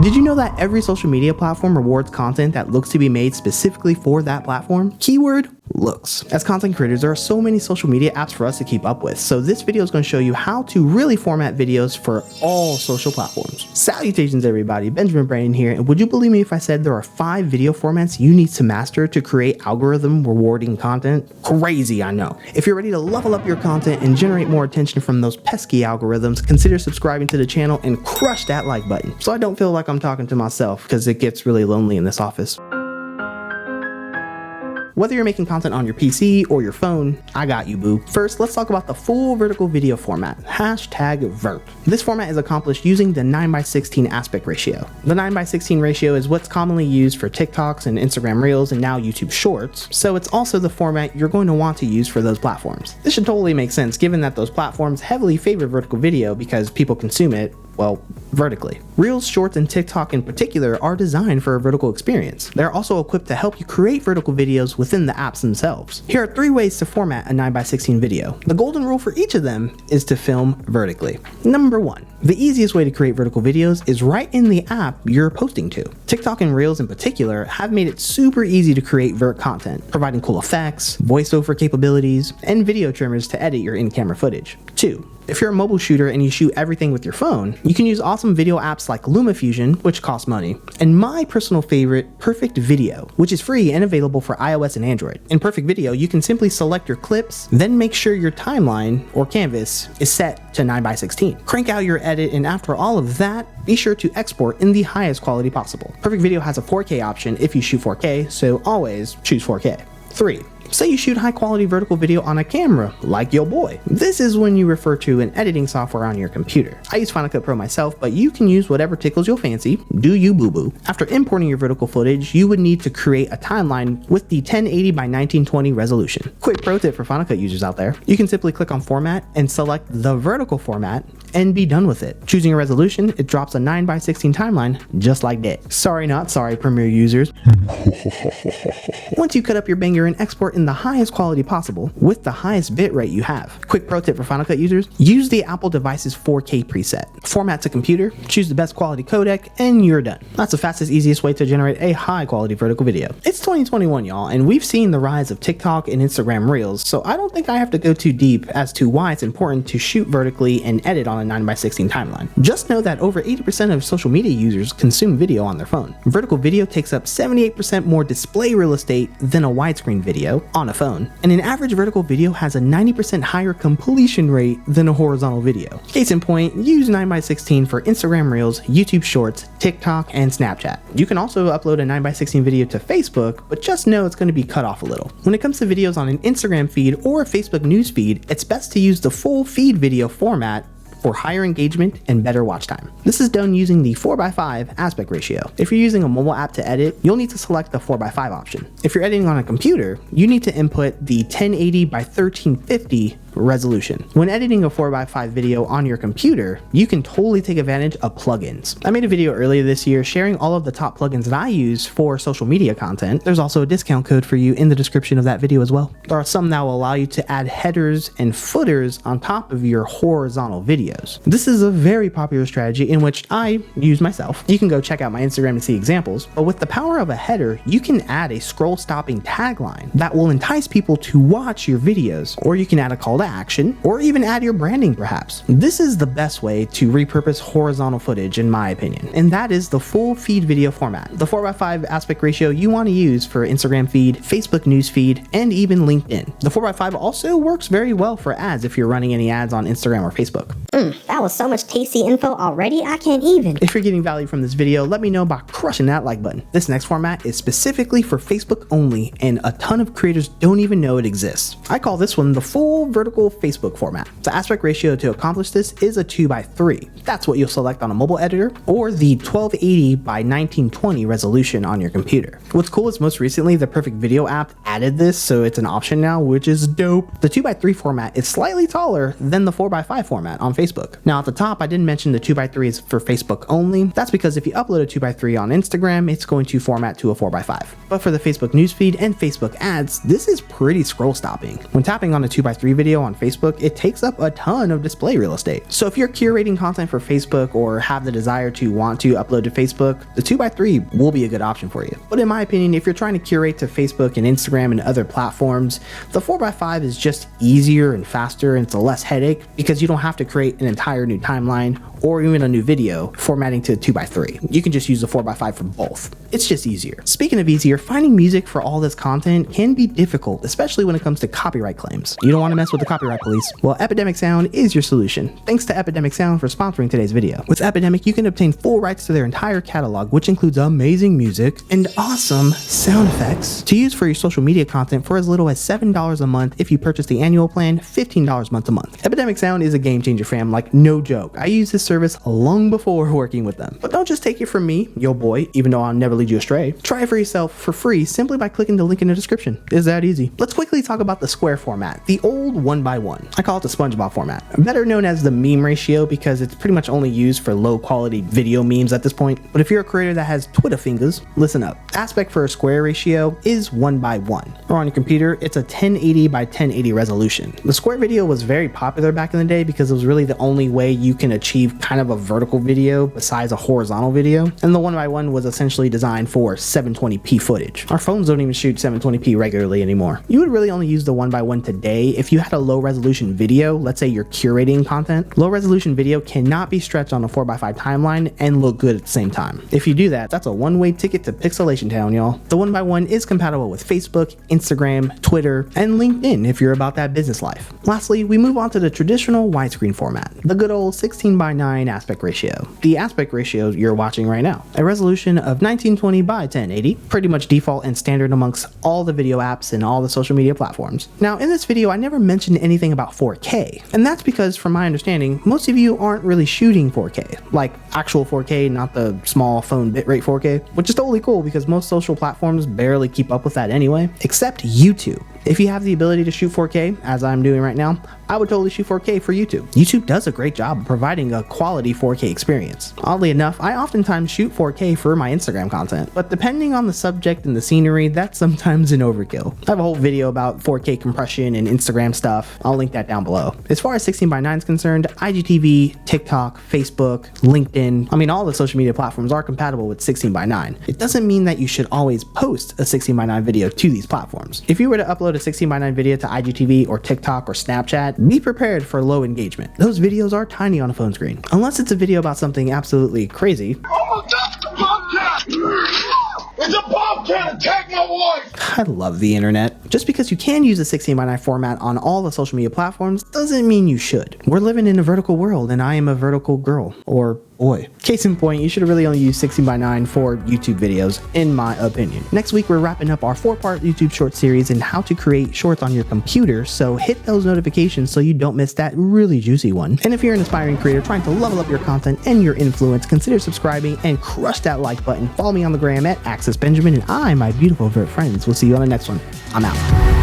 Did you know that every social media platform rewards content that looks to be made specifically for that platform? Keyword: looks. As content creators, there are so many social media apps for us to keep up with, so this video is going to show you how to really format videos for all social platforms. Salutations everybody, Benjamin Brandon here, and would you believe me if I said there are 5 video formats you need to master to create algorithm rewarding content? Crazy, I know. If you're ready to level up your content and generate more attention from those pesky algorithms, consider subscribing to the channel and crush that like button so I don't feel like I'm talking to myself, because it gets really lonely in this office. Whether you're making content on your PC or your phone, I got you, boo. First, let's talk about the full vertical video format, #VERT. This format is accomplished using the 9:16 aspect ratio. The 9:16 ratio is what's commonly used for TikToks and Instagram Reels and now YouTube Shorts, so it's also the format you're going to want to use for those platforms. This should totally make sense given that those platforms heavily favor vertical video because people consume it, well, vertically. Reels, Shorts, and TikTok in particular are designed for a vertical experience. They're also equipped to help you create vertical videos within the apps themselves. Here are 3 ways to format a 9:16 video. The golden rule for each of them is to film vertically. Number 1. The easiest way to create vertical videos is right in the app you're posting to. TikTok and Reels in particular have made it super easy to create VERT content, providing cool effects, voiceover capabilities, and video trimmers to edit your in-camera footage. 2. If you're a mobile shooter and you shoot everything with your phone, you can use awesome video apps like LumaFusion, which costs money, and my personal favorite, Perfect Video, which is free and available for iOS and Android. In Perfect Video, you can simply select your clips, then make sure your timeline, or canvas, is set to 9:16. Crank out your edit, and after all of that, be sure to export in the highest quality possible. Perfect Video has a 4K option if you shoot 4K, so always choose 4K. 3. Say you shoot high quality vertical video on a camera, like yo boy. This is when you refer to an editing software on your computer. I use Final Cut Pro myself, but you can use whatever tickles your fancy. Do you boo boo. After importing your vertical footage, you would need to create a timeline with the 1080 by 1920 resolution. Quick pro tip for Final Cut users out there. You can simply click on format and select the vertical format and be done with it. Choosing a resolution, it drops a 9:16 timeline just like that. Sorry not sorry, Premiere users. Once you cut up your banger and export in the highest quality possible with the highest bitrate you have. Quick pro tip for Final Cut users, use the Apple device's 4K preset. Format to computer, choose the best quality codec, and you're done. That's the fastest, easiest way to generate a high quality vertical video. It's 2021, y'all, and we've seen the rise of TikTok and Instagram Reels, so I don't think I have to go too deep as to why it's important to shoot vertically and edit on a 9:16 timeline. Just know that over 80% of social media users consume video on their phone. Vertical video takes up 78% more display real estate than a widescreen video on a phone, and an average vertical video has a 90% higher completion rate than a horizontal video. Case in point, use 9:16 for Instagram Reels, YouTube Shorts, TikTok, and Snapchat. You can also upload a 9:16 video to Facebook, but just know it's going to be cut off a little. When it comes to videos on an Instagram feed or a Facebook news feed, it's best to use the full feed video format for higher engagement and better watch time. This is done using the 4:5 aspect ratio. If you're using a mobile app to edit, you'll need to select the 4:5 option. If you're editing on a computer, you need to input the 1080 by 1350 resolution. When editing a 4:5 video on your computer, you can totally take advantage of plugins. I made a video earlier this year sharing all of the top plugins that I use for social media content. There's also a discount code for you in the description of that video as well. There are some that will allow you to add headers and footers on top of your horizontal videos. This is a very popular strategy in which I use myself. You can go check out my Instagram to see examples, but with the power of a header, you can add a scroll stopping tagline that will entice people to watch your videos, or you can add a call to action, or even add your branding perhaps. This is the best way to repurpose horizontal footage in my opinion, and that is the full feed video format. The 4:5 aspect ratio you want to use for Instagram feed, Facebook news feed, and even LinkedIn. The 4:5 also works very well for ads if you're running any ads on Instagram or Facebook. That was so much tasty info already, I can't even. If you're getting value from this video, let me know by crushing that like button. This next format is specifically for Facebook only, and a ton of creators don't even know it exists. I call this one the full vertical Facebook format. The aspect ratio to accomplish this is a 2:3. That's what you'll select on a mobile editor, or the 1280 by 1920 resolution on your computer. What's cool is most recently the Perfect Video app added this, so it's an option now, which is dope. The 2:3 format is slightly taller than the 4:5 format on Facebook. Facebook. Now at the top, I didn't mention the 2x3 is for Facebook only. That's because if you upload a 2x3 on Instagram, it's going to format to a 4x5. But for the Facebook newsfeed and Facebook ads, this is pretty scroll stopping. When tapping on a 2x3 video on Facebook, it takes up a ton of display real estate. So if you're curating content for Facebook or have the desire to want to upload to Facebook, the 2x3 will be a good option for you. But in my opinion, if you're trying to curate to Facebook and Instagram and other platforms, the 4x5 is just easier and faster, and it's a less headache because you don't have to create an entire new timeline or even a new video formatting to 2x3. You can just use the 4x5 for both. It's just easier. Speaking of easier, finding music for all this content can be difficult, especially when it comes to copyright claims. You don't want to mess with the copyright police? Well, Epidemic Sound is your solution. Thanks to Epidemic Sound for sponsoring today's video. With Epidemic, you can obtain full rights to their entire catalog, which includes amazing music and awesome sound effects to use for your social media content for as little as $7 a month if you purchase the annual plan, $15 month to month. Epidemic Sound is a game changer, fam, like no joke. I use this service long before working with them. But don't just take it from me, yo boy, even though I'll never lead you astray. Try it for yourself for free simply by clicking the link in the description. It's that easy. Let's quickly talk about the square format, the old 1x1. I call it the SpongeBob format, better known as the meme ratio because it's pretty much only used for low quality video memes at this point. But if you're a creator that has Twitter fingers, listen up. Aspect for a square ratio is 1x1. Or on your computer, it's a 1080 by 1080 resolution. The square video was very popular back in the day because it was really the only way you can achieve kind of a vertical video besides a horizontal video, and the 1x1 was essentially designed for 720p footage. Our phones don't even shoot 720p regularly anymore. You would really only use the 1x1 today if you had a low resolution video. Let's say you're curating content. Low resolution video cannot be stretched on a 4x5 timeline and look good at the same time. If you do that, that's a one-way ticket to pixelation town, y'all. The 1x1 is compatible with Facebook, Instagram, Twitter, and LinkedIn if you're about that business life. Lastly, we move on to the traditional widescreen format, the good old 16:9 aspect ratio. The aspect ratio you're watching right now, a resolution of 1920 by 1080, pretty much default and standard amongst all the video apps and all the social media platforms. Now in this video, I never mentioned anything about 4K, and that's because from my understanding, most of you aren't really shooting 4K, like actual 4K, not the small phone bitrate 4K, which is totally cool because most social platforms barely keep up with that anyway, except YouTube. If you have the ability to shoot 4K, as I'm doing right now, I would totally shoot 4K for YouTube. YouTube does a great job of providing a quality 4K experience. Oddly enough, I oftentimes shoot 4K for my Instagram content, but depending on the subject and the scenery, that's sometimes an overkill. I have a whole video about 4K compression and Instagram stuff. I'll link that down below. As far as 16:9 is concerned, IGTV, TikTok, Facebook, LinkedIn, all the social media platforms are compatible with 16:9. It doesn't mean that you should always post a 16:9 video to these platforms. If you were to upload a 16:9 video to IGTV or TikTok or Snapchat, be prepared for low engagement. Those videos are tiny on a phone screen, unless it's a video about something absolutely crazy. Oh, that's the bobcat! It's a bobcat! Attack my wife! I love the internet. Just because you can use a 16:9 format on all the social media platforms doesn't mean you should. We're living in a vertical world, and I am a vertical girl, or boy. Case in point, you should really only use 16:9 for YouTube videos, in my opinion. Next week, we're wrapping up our 4-part YouTube short series on how to create shorts on your computer, so hit those notifications so you don't miss that really juicy one. And if you're an aspiring creator trying to level up your content and your influence, consider subscribing and crush that like button. Follow me on the gram at Axis Benjamin, and my beautiful VERT friends. We'll see you on the next one. I'm out.